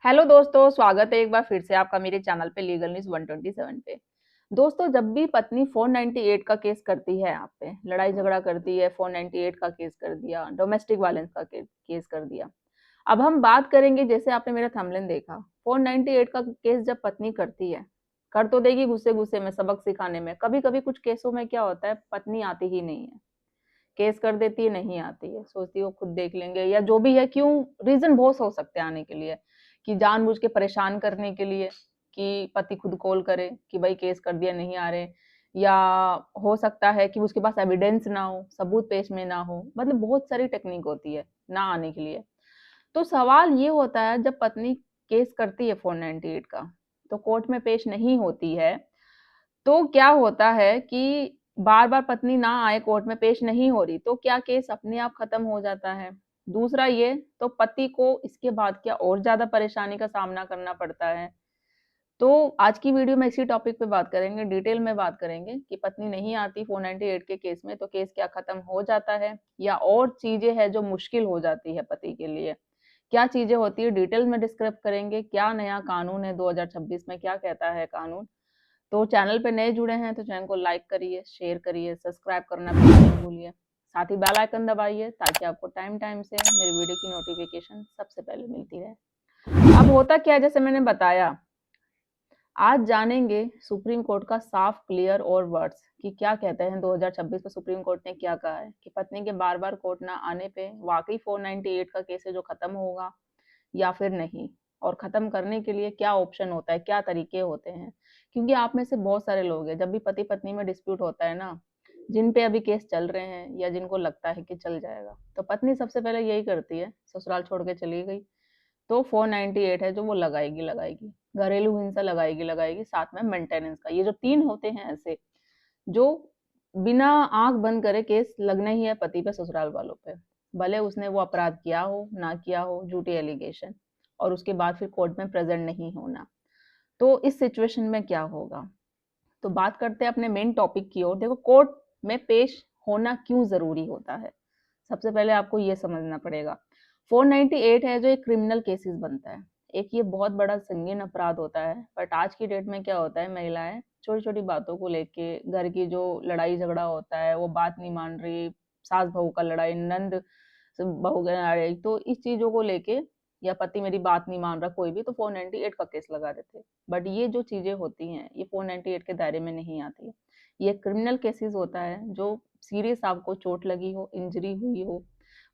Hello दोस्तों, स्वागत है एक बार फिर से आपका मेरे चैनल पे लीगल न्यूज़ 127 पे। दोस्तों, जब भी पत्नी 498 का केस करती है आप पे, लड़ाई झगड़ा करती है, 498 का केस कर दिया, डोमेस्टिक वायलेंस का केस कर दिया। अब हम बात करेंगे, जैसे आपने मेरा थंबनेल देखा, 498 का केस जब पत्नी करती है, कर तो देगी गुस्से-गुस्से में, सबक सिखाने में। कभी-कभी कुछ केसों में क्या होता है, पत्नी आती ही नहीं है, केस कर देती है, नहीं आती है, सोचती है वो खुद देख लेंगे या जो भी है। क्यों? रीज़न बहुत हो सकते हैं आने के लिए, कि जानबूझ के परेशान करने के लिए, कि पति खुद कॉल करे कि भाई केस कर दिया, नहीं आ रहे, या हो सकता है कि उसके पास एविडेंस ना हो, सबूत पेश में ना हो, मतलब बहुत सारी टेक्निक होती है ना आने के लिए। तो सवाल ये होता है, जब पत्नी केस करती है 498 का, तो कोर्ट में पेश नहीं होती है, तो क्या होता है कि बार-बार पत्नी ना आए, कोर्ट में पेश नहीं हो रही, तो क्या केस अपने आप खत्म हो जाता है? दूसरा ये, तो पति को इसके बाद क्या और ज़्यादा परेशानी का सामना करना पड़ता है? तो आज की वीडियो में इसी टॉपिक पे बात करेंगे, डिटेल में बात करेंगे कि पत्नी नहीं आती 498 के केस में, तो केस क्या खत्म हो जाता है या और चीज़ें हैं जो मुश्किल हो जाती है पति के लिए? क्या चीज़ें होती है, डिटेल में डिस्क्राइब करेंगे। क्या नया कानून है 2026 में, क्या कहता है कानून? तो चैनल पे नए जुड़े हैं तो चैनल को लाइक करिए, शेयर करिए, सब्सक्राइब करना बिल्कुल नहीं भूलिए। साथ ही बेल आइकन दबाइए ताकि आपको टाइम टाइम से मेरी वीडियो की नोटिफिकेशन सबसे पहले मिलती रहे। अब होता क्या है, जैसे मैंने बताया, आज जानेंगे सुप्रीम कोर्ट का साफ, क्लियर और वर्ड्स कि क्या कहते हैं 2026 में सुप्रीम कोर्ट ने क्या कहा है कि पत्नी के बार-बार कोर्ट ना आने पे वाकई 498 का केस है जो खत्म होगा या फिर नहीं, और खत्म करने के लिए क्या ऑप्शन होता है, क्या तरीके होते हैं। क्योंकि आप में से बहुत सारे लोग हैं, जब भी पति पत्नी में डिस्प्यूट होता है ना, जिन पे अभी केस चल रहे हैं या जिनको लगता है कि चल जाएगा, तो पत्नी सबसे पहले यही करती है, ससुराल छोड़ के चली गई तो 498 है जो वो लगाएगी लगाएगी, घरेलू हिंसा लगाएगी लगाएगी, साथ में मेंटेनेंस का। ये जो तीन होते हैं ऐसे, जो बिना आंख बंद करे केस लगना ही है पति पे, ससुराल वालों पे, भले उसने वो अपराध किया हो ना किया हो, झूठी एलिगेशन, और उसके बाद फिर कोर्ट में प्रेजेंट नहीं होना। तो इस सिचुएशन में क्या होगा, तो बात करते हैं अपने मेन टॉपिक की ओर। देखो, कोर्ट में पेश होना क्यों जरूरी होता है, सबसे पहले आपको ये समझना पड़ेगा। 498 है जो एक क्रिमिनल केसेस बनता है, एक ये बहुत बड़ा संगीन अपराध होता है। बट आज की डेट में क्या होता है, महिलाएं छोटी छोटी बातों को लेके, घर की जो लड़ाई झगड़ा होता है, वो बात नहीं मान रही, सास बहू का लड़ाई, नंद बहू की लड़ाई, तो इस चीजों को लेके, या पति मेरी बात नहीं मान रहा कोई भी, तो 498 का केस लगा देते। बट ये जो चीजें होती हैं, ये 498 के दायरे में नहीं आती है। ये क्रिमिनल केसेस होता है, जो सीरियस आपको चोट लगी हो, इंजरी हुई हो,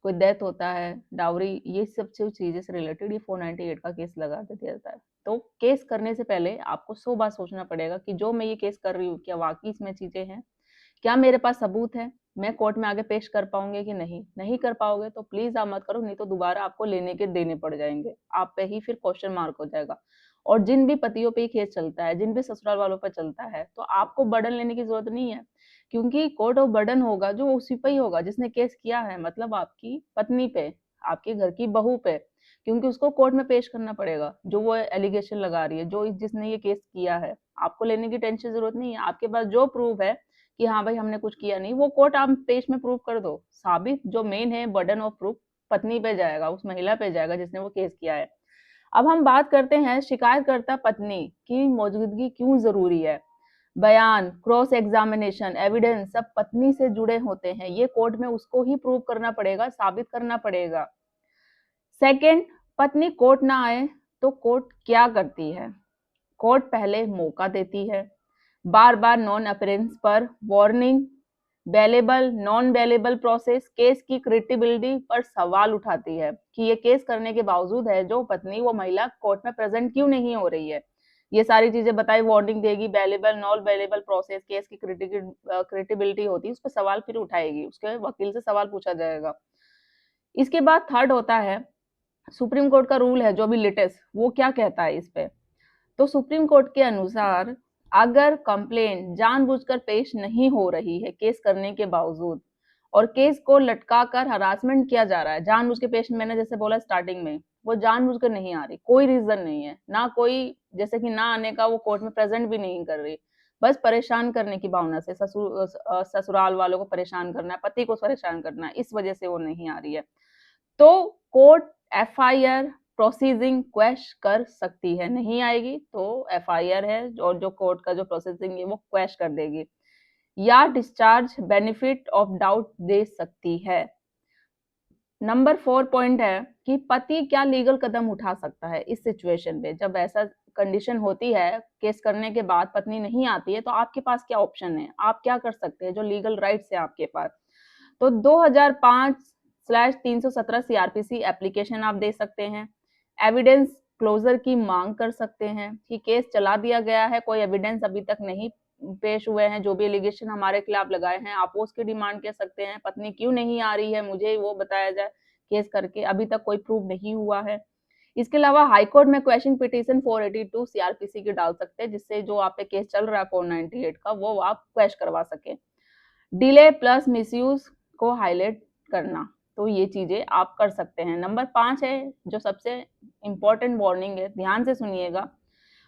कोई डेथ होता है, डाउरी, ये सब जो चीजें से रिलेटेड ये 498 का केस लगा दिया जाता है। तो केस करने से पहले आपको 100 बार सोचना पड़ेगा कि जो मैं ये केस कर रही हूँ, क्या वाकई इसमें चीजें हैं, क्या मेरे पास सबूत है, मैं कोर्ट में आगे पेश कर पाऊंगे कि नहीं। नहीं कर पाओगे तो प्लीज आप मत करो, नहीं तो दोबारा आपको लेने के देने पड़ जाएंगे, आप पे ही फिर क्वेश्चन मार्क हो जाएगा। और जिन भी पतियों पे केस चलता है, जिन भी ससुराल वालों पर चलता है, तो आपको बर्डन लेने की जरूरत नहीं है, क्योंकि कोर्ट ऑफ बर्डन होगा जो उसी पे ही होगा जिसने केस किया है, मतलब आपकी पत्नी पे, आपके घर की बहू पे, क्योंकि उसको कोर्ट में पेश करना पड़ेगा जो वो एलिगेशन लगा रही है, जो जिसने ये केस किया है। आपको लेने की टेंशन जरूरत नहीं है, आपके पास जो प्रूफ है कि हाँ भाई हमने कुछ किया नहीं, वो कोर्ट आप पेश में प्रूव कर दो, साबित। जो मेन है बर्डन ऑफ प्रूफ पत्नी पे जाएगा, उस महिला पे जाएगा जिसने वो केस किया है। अब हम बात करते हैं शिकायतकर्ता पत्नी की मौजूदगी क्यों जरूरी है। बयान, क्रॉस एग्जामिनेशन, एविडेंस सब पत्नी से जुड़े होते हैं, ये कोर्ट में उसको ही प्रूव करना पड़ेगा, साबित करना पड़ेगा। सेकंड, पत्नी कोर्ट ना आए तो कोर्ट क्या करती है, कोर्ट पहले मौका देती है, बार बार नॉन अपीयरेंस पर warning, bailable non bailable process, case की क्रेडिबिलिटी पर सवाल उठाती है कि ये केस करने के बावजूद है जो पत्नी, वो महिला कोर्ट में प्रेजेंट क्यों नहीं हो रही है। ये सारी चीजें बताई, वार्निंग देगी, bailable non bailable process, case की क्रेडिबिलिटी होती है, उस पर सवाल फिर उठाएगी, उसके वकील से सवाल पूछा जाएगा। इसके बाद थर्ड होता है, सुप्रीम कोर्ट का रूल है जो अभी लेटेस्ट, वो क्या कहता है इस पे। तो सुप्रीम कोर्ट के अनुसार, अगर कंप्लेंट जानबूझकर पेश नहीं हो रही है केस करने के बावजूद, और केस को लटका कर हरासमेंट किया जा रहा है, जानबूझ के पेश, मैंने जैसे बोला स्टार्टिंग में, वो जानबूझकर नहीं आ रही, कोई रीजन नहीं है ना, कोई जैसे कि ना आने का, वो कोर्ट में प्रेजेंट भी नहीं कर रही, बस परेशान करने की भावना से, ससुराल वालों को परेशान करना है, पति को परेशान करना है, इस वजह से वो नहीं आ रही है, तो कोर्ट एफआईआर प्रोसीजिंग क्वेश कर सकती है, नहीं आएगी तो एफआईआर है और जो कोर्ट का जो प्रोसेसिंग है वो क्वेश कर देगी, या डिस्चार्ज बेनिफिट ऑफ डाउट दे सकती है। नंबर 4 पॉइंट है कि पति क्या लीगल कदम उठा सकता है इस सिचुएशन पे। जब ऐसा कंडीशन होती है, केस करने के बाद पत्नी नहीं आती है, तो आपके पास क्या ऑप्शन है, आप क्या कर सकते हैं, जो लीगल राइट्स है आपके पास। तो 2005/317 सीआरपीसी एप्लीकेशन आप दे सकते हैं, एविडेंस क्लोजर की मांग कर सकते हैं कि केस चला दिया गया है, कोई एविडेंस अभी तक नहीं पेश हुए हैं, जो भी एलिगेशन हमारे खिलाफ लगाए हैं आप उसकी डिमांड कर सकते हैं, पत्नी क्यों नहीं आ रही है मुझे वो बताया जाए, केस करके अभी तक कोई प्रूफ नहीं हुआ है। इसके अलावा हाई कोर्ट में क्वेश्चन पिटीशन 482 सीआरपीसी की डाल सकते हैं, जिससे जो आप पे केस चल रहा है 498 का वो आप क्वेश करवा सके। डिले प्लस मिसयूज को हाईलाइट करना, तो ये चीजें आप कर सकते हैं। नंबर 5 है जो सबसे इंपॉर्टेंट वार्निंग है, ध्यान से सुनिएगा।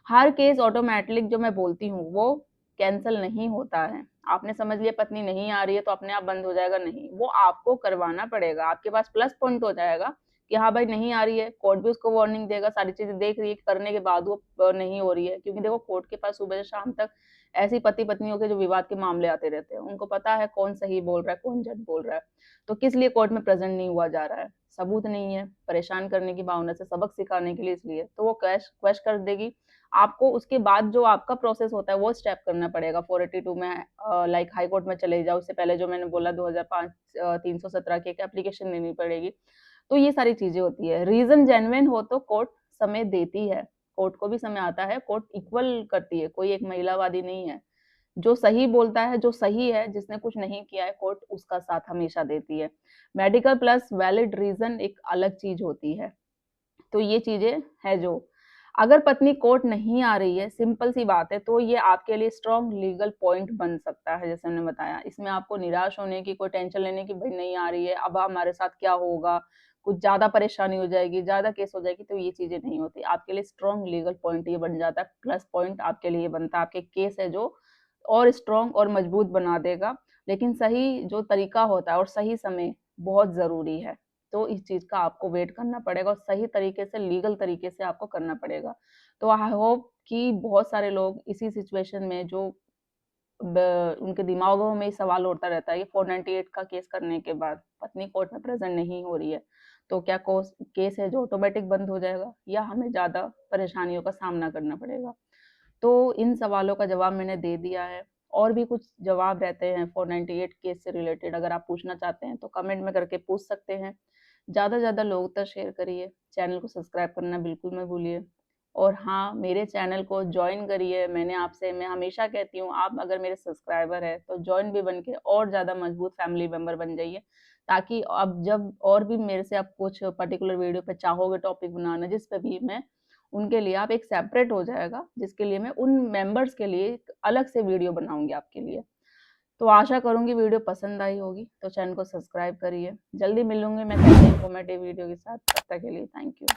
हर केस ऑटोमेटिक जो मैं बोलती हूँ वो कैंसिल नहीं होता है। आपने समझ लिया पत्नी नहीं आ रही है तो अपने आप बंद हो जाएगा, नहीं, वो आपको करवाना पड़ेगा। आपके पास प्लस पॉइंट हो जाएगा कि हाँ भाई नहीं आ रही है, कोर्ट भी उसको वार्निंग देगा, सारी चीजें देख रही है, करने के बाद वो नहीं हो रही है। क्योंकि देखो कोर्ट के पास सुबह से शाम तक ऐसी पति पत्नियों के जो विवाद के मामले आते रहते हैं, उनको पता है कौन सही बोल रहा है कौन झूठ बोल रहा है। तो किस लिए कोर्ट में प्रेजेंट नहीं हुआ जा रहा है, सबूत नहीं है, परेशान करने की भावना से, सबक सिखाने के लिए, इसलिए तो वो क्वेश कर देगी आपको। उसके बाद जो आपका प्रोसेस होता है वो स्टेप करना पड़ेगा 482 में, लाइक हाई कोर्ट में चले जाओ। उससे पहले जो मैंने बोला 2005/317 की एक एप्लीकेशन लेनी पड़ेगी। तो ये सारी चीजें होती है। रीजन जेन्युइन हो तो कोर्ट समय देती है, कोर्ट को भी समय आता है, कोर्ट इक्वल करती है, कोई एक महिलावादी नहीं है। जो सही बोलता है, जो सही है, जिसने कुछ नहीं किया है, कोर्ट उसका साथ हमेशा देती है। मेडिकल प्लस वैलिड रीजन एक अलग चीज होती है। तो ये चीजें है जो, अगर पत्नी कोर्ट नहीं आ रही है, सिंपल सी बात है, तो ये आपके लिए स्ट्रॉन्ग लीगल पॉइंट बन सकता है। जैसे मैंने बताया, इसमें आपको निराश होने की, कोई टेंशन लेने की, भाई नहीं आ रही है अब हमारे साथ क्या होगा, कुछ ज्यादा परेशानी हो जाएगी, ज्यादा केस हो जाएगी, तो ये चीजें नहीं होती। आपके लिए स्ट्रॉन्ग लीगल पॉइंट ये बन जाता है, प्लस पॉइंट आपके लिए बनता है, आपके केस है जो और स्ट्रॉन्ग और मजबूत बना देगा। लेकिन सही जो तरीका होता है और सही समय बहुत जरूरी है, तो इस चीज का आपको वेट करना पड़ेगा और सही तरीके से, लीगल तरीके से आपको करना पड़ेगा। तो आई होप कि बहुत सारे लोग इसी सिचुएशन में जो उनके दिमागों में सवाल उठता रहता है कि 498 का केस करने के बाद पत्नी कोर्ट में प्रेजेंट नहीं हो रही है, तो क्या केस है जो ऑटोमेटिक बंद हो जाएगा या हमें ज्यादा परेशानियों का सामना करना पड़ेगा। तो इन सवालों का जवाब मैंने दे दिया है। और भी कुछ जवाब रहते हैं 498 केस से रिलेटेड, अगर आप पूछना चाहते हैं तो कमेंट में करके पूछ सकते हैं। ज़्यादा से ज़्यादा लोगों तक शेयर करिए, चैनल को सब्सक्राइब करना बिल्कुल मत भूलिए। और हाँ, मेरे चैनल को ज्वाइन करिए। मैं हमेशा कहती हूँ, आप अगर मेरे सब्सक्राइबर हैं तो ज्वाइन भी बन के और ज़्यादा मजबूत फैमिली मेंबर बन जाइए, ताकि अब जब और भी मेरे से आप कुछ पर्टिकुलर वीडियो पे चाहोगे टॉपिक बनाना, जिस पे भी मैं उनके लिए आप एक सेपरेट हो जाएगा, जिसके लिए मैं उन मेंबर्स के लिए एक अलग से वीडियो बनाऊंगी आपके लिए। तो आशा करूंगी वीडियो पसंद आई होगी, तो चैनल को सब्सक्राइब करिए। जल्दी मिलूंगी मैं कैसे इंफॉर्मेटिव वीडियो के साथ, तब तक के लिए थैंक यू।